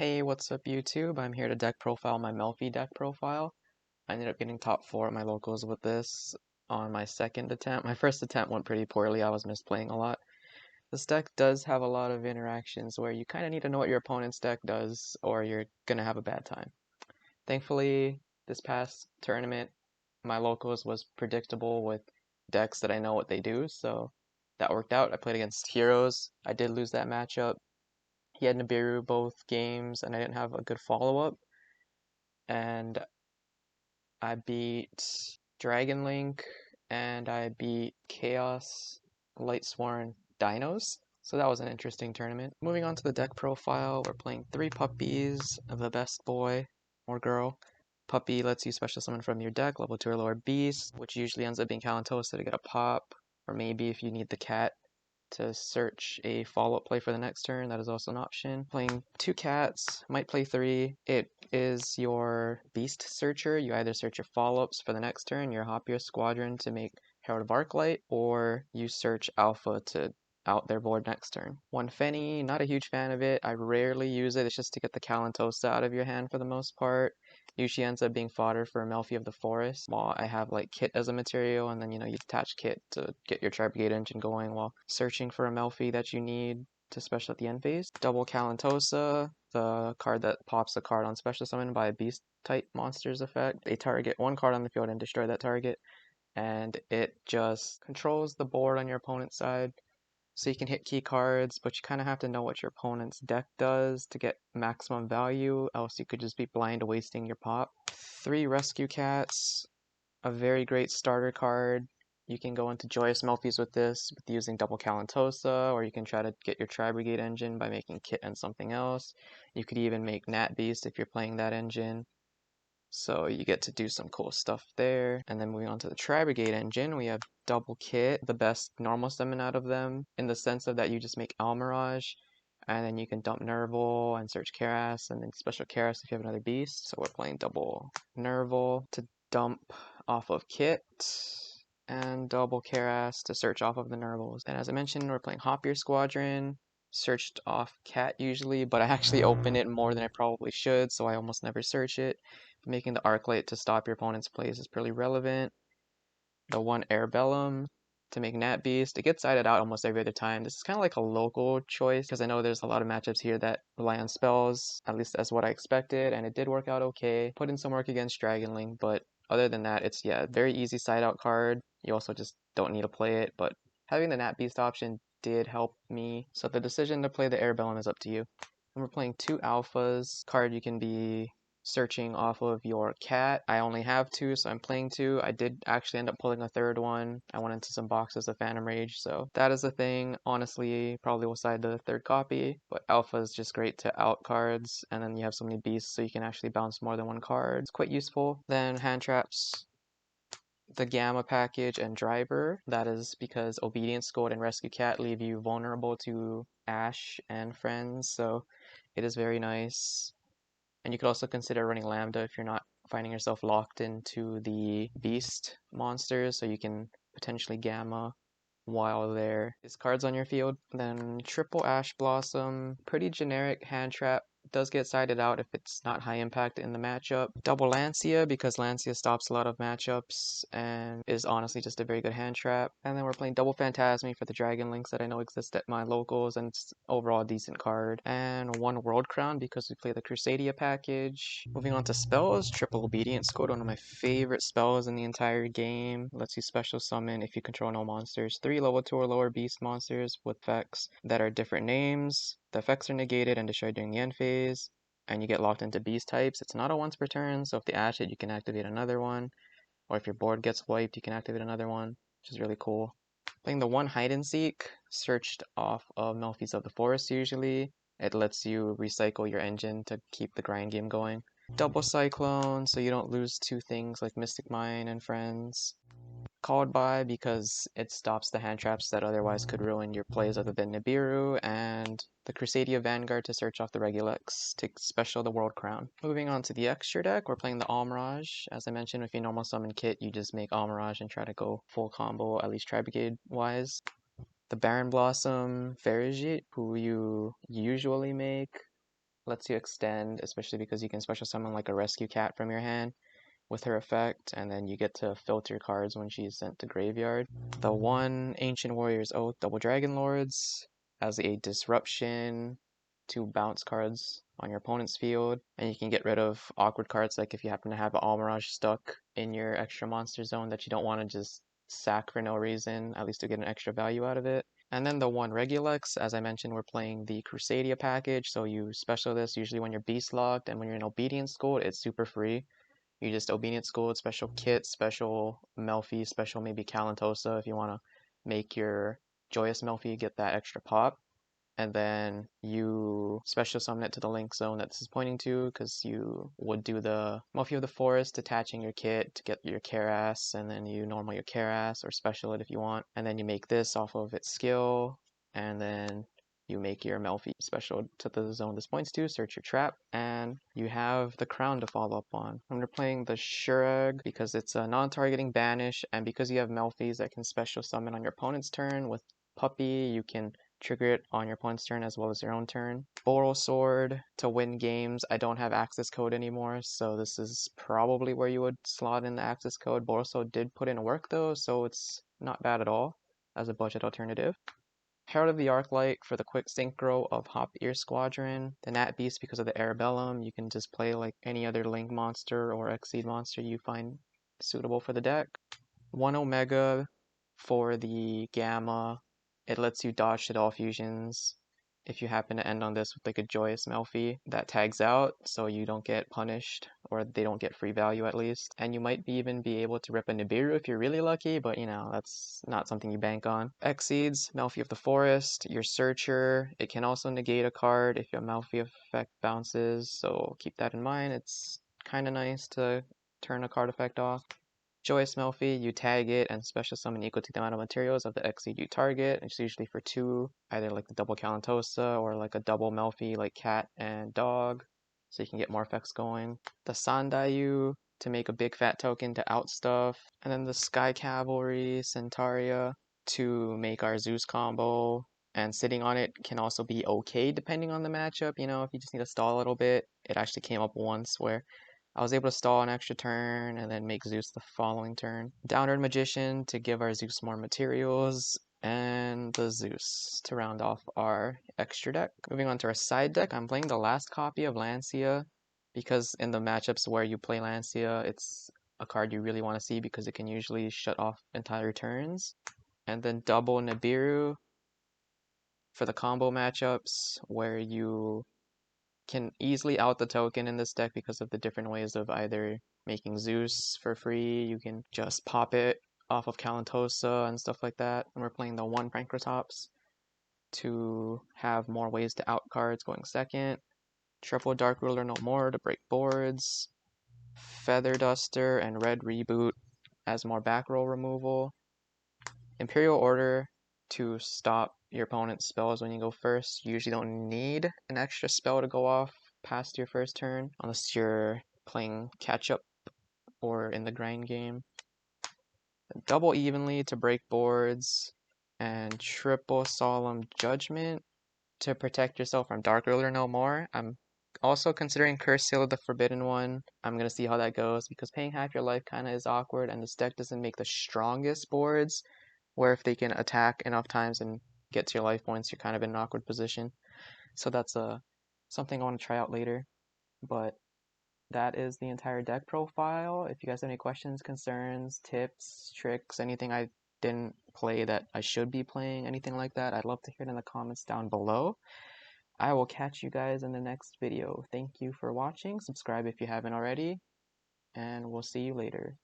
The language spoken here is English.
Hey, what's up YouTube? I'm here to deck profile my Melffy deck profile. I ended up getting top 4 at my locals with this on my second attempt. My first attempt went pretty poorly, I was misplaying a lot. This deck does have a lot of interactions where you kind of need to know what your opponent's deck does or you're gonna have a bad time. Thankfully, this past tournament, my locals was predictable with decks that I know what they do, so that worked out. I played against Heroes. I did lose that matchup. He had Nibiru both games, and I didn't have a good follow-up. And I beat Dragon Link, and I beat Chaos Lightsworn Dinos. So that was an interesting tournament. Moving on to the deck profile, we're playing 3 puppies, the best boy or girl. Puppy lets you special summon from your deck, level 2 or lower beast, which usually ends up being Calantosa to get a pop, or maybe if you need the cat to search a follow-up play for the next turn, that is also an option. Playing 2 cats, might play 3. It is your beast searcher. You either search your follow-ups for the next turn, your hop your squadron to make Herald of Arclight, or you search alpha to out their board next turn. 1 Fenny, not a huge fan of it. I rarely use it. It's just to get the Calantosa out of your hand for the most part. Usually ends up being fodder for Melffy of the Forest. While I have like Kit as a material, and then you attach Kit to get your Tri-Brigade engine going while searching for a Melffy that you need to special at the end phase. Double Calantosa, the card that pops a card on special summon by a beast type monster's effect. They target 1 card on the field and destroy that target, and it just controls the board on your opponent's side. So you can hit key cards, but you kind of have to know what your opponent's deck does to get maximum value, else you could just be blind wasting your pop. 3 Rescue Cats, a very great starter card. You can go into Joyous Melffys with this, with using double Calantosa, or you can try to get your Tri-Brigade engine by making Kit and something else. You could even make Nat Beast if you're playing that engine. So you get to do some cool stuff there. And then moving on to the Tri-Brigade engine, we have Double Kit, the best normal summon out of them, in the sense of that you just make Almirage, and then you can dump Nerval and search Karas, and then special Karas if you have another beast. So we're playing double Nerval to dump off of Kit, and double Karas to search off of the Nervals. And as I mentioned, we're playing Hop Your Squadron, searched off Cat usually, but I actually open it more than I probably should, so I almost never search it. Making the Arclight to stop your opponent's plays is pretty relevant. The 1 Airbellum to make Nat Beast. It gets sided out almost every other time. This is kind of like a local choice, because I know there's a lot of matchups here that rely on spells, at least that's what I expected, and it did work out okay. Put in some work against Dragon Link, but other than that, it's, yeah, very easy side out card. You also just don't need to play it, but having the Nat Beast option did help me. So the decision to play the Airbellum is up to you. And we're playing 2 alphas. Card you can be searching off of your cat. I only have 2, so I'm playing 2. I did actually end up pulling a 3rd one. I went into some boxes of Phantom Rage, so that is a thing. Honestly, probably will side the 3rd copy, but alpha is just great to out cards, and then you have so many beasts, so you can actually bounce more than 1 card. It's quite useful. Then hand traps, the Gamma package, and Driver. That is because Obedience Gold and Rescue Cat leave you vulnerable to Ash and friends, so it is very nice. And you could also consider running Lambda if you're not finding yourself locked into the beast monsters, so you can potentially Gamma while there is cards on your field. Then triple Ash Blossom, pretty generic hand trap. Does get sided out if it's not high impact in the matchup. Double Lancia, because Lancia stops a lot of matchups and is honestly just a very good hand trap. And then we're playing double Phantasme for the Dragon Links that I know exist at my locals, and it's overall a decent card. And 1 World Crown because we play the Crusadia package. Moving on to spells, triple Obedience Code, one of my favorite spells in the entire game. Lets you special summon if you control no monsters. 3 level 2 or lower beast monsters with effects that are different names. The effects are negated and destroyed during the end phase, and you get locked into beast types. It's not a once per turn, so if the Ash hit, you can activate another one, or if your board gets wiped, you can activate another one, which is really cool. Playing the 1 Hide and Seek, searched off of Melffys of the Forest usually. It lets you recycle your engine to keep the grind game going. Double Cyclone, so you don't lose 2 things like Mystic Mine and Friends. Called by because it stops the hand traps that otherwise could ruin your plays other than Nibiru, and the Crusadia Vanguard to search off the Regulex to special the World Crown. Moving on to the extra deck, we're playing the Almirage. As I mentioned, if you normal summon Kit, you just make Almirage and try to go full combo, at least Tri-Brigade wise. The Baron Blossom Ferrigit, who you usually make Lets you extend, especially because you can special summon like a rescue cat from your hand with her effect, and then you get to filter cards when she's sent to graveyard. The one Ancient Warrior's Oath Double Dragon Lords as a disruption to bounce cards on your opponent's field, and you can get rid of awkward cards like if you happen to have an Almirage stuck in your extra monster zone that you don't want to just sack for no reason, at least to get an extra value out of it. And then the one Regulex, as I mentioned, we're playing the Crusadia package, so you special this usually when you're beast locked, and when you're in Obedience School, it's super free. You just Obedient School, special kit, special Melffy, special maybe Calantosa if you want to make your Joyous Melffy get that extra pop. And then you special summon it to the link zone that this is pointing to, because you would do the Melffy of the Forest, attaching your kit to get your Kerass, and then you normal your Kerass or special it if you want. And then you make this off of its skill, and then you make your Melffy special to the zone this points to, search your trap, and you have the crown to follow up on. I'm playing the Shurag because it's a non-targeting banish, and because you have Melffys that can special summon on your opponent's turn with Puppy, you can trigger it on your opponent's turn as well as your own turn. Boral Sword to win games. I don't have access code anymore, so this is probably where you would slot in the access code. Boral Sword did put in work though, so it's not bad at all as a budget alternative. Herald of the Arclight for the quick synchro of Hop Ear Squadron. The Nat Beast because of the Arabellum. You can just play like any other Link monster or Exceed monster you find suitable for the deck. 1 Omega for the Gamma. It lets you dodge to all fusions if you happen to end on this with like a Joyous Melffy that tags out, so you don't get punished, or they don't get free value at least. And you might even be able to rip a Nibiru if you're really lucky, but you know, that's not something you bank on. Exceeds, Melffy of the Forest, your Searcher. It can also negate a card if your Melffy effect bounces, so keep that in mind. It's kind of nice to turn a card effect off. Joyous Melffy, you tag it and special summon equal to the amount of materials of the Exceed you target. It's usually for 2, either like the double Calantosa or like a double Melffy like cat and dog, so you can get more effects going. The Sandayu to make a big fat token to out stuff. And then the Sky Cavalry Centaria to make our Zeus combo. And sitting on it can also be okay depending on the matchup. You know, if you just need to stall a little bit. It actually came up once where I was able to stall an extra turn and then make Zeus the following turn. Downward Magician to give our Zeus more materials, and the Zeus to round off our extra deck. Moving on to our side deck, I'm playing the last copy of Lancia because in the matchups where you play Lancia, it's a card you really want to see because it can usually shut off entire turns. And then double Nibiru for the combo matchups where you can easily out the token in this deck because of the different ways of either making Zeus for free, you can just pop it off of Calantosa and stuff like that. And we're playing the 1 Prankratops to have more ways to out cards going second. Triple Dark Ruler No More to break boards. Feather Duster and Red Reboot as more back row removal. Imperial Order to stop your opponent's spells when you go first. You usually don't need an extra spell to go off past your first turn unless you're playing catch up or in the grind game. Double Evenly to break boards, and triple Solemn Judgment to protect yourself from Dark Ruler No More. I'm also considering Curse Seal of the Forbidden One. I'm gonna see how that goes because paying half your life kinda is awkward, and this deck doesn't make the strongest boards where if they can attack enough times and get to your life points, you're kind of in an awkward position. So that's something I want to try out later. But that is the entire deck profile. If you guys have any questions, concerns, tips, tricks, anything I didn't play that I should be playing, anything like that, I'd love to hear it in the comments down below. I will catch you guys in the next video. Thank you for watching. Subscribe if you haven't already, and we'll see you later.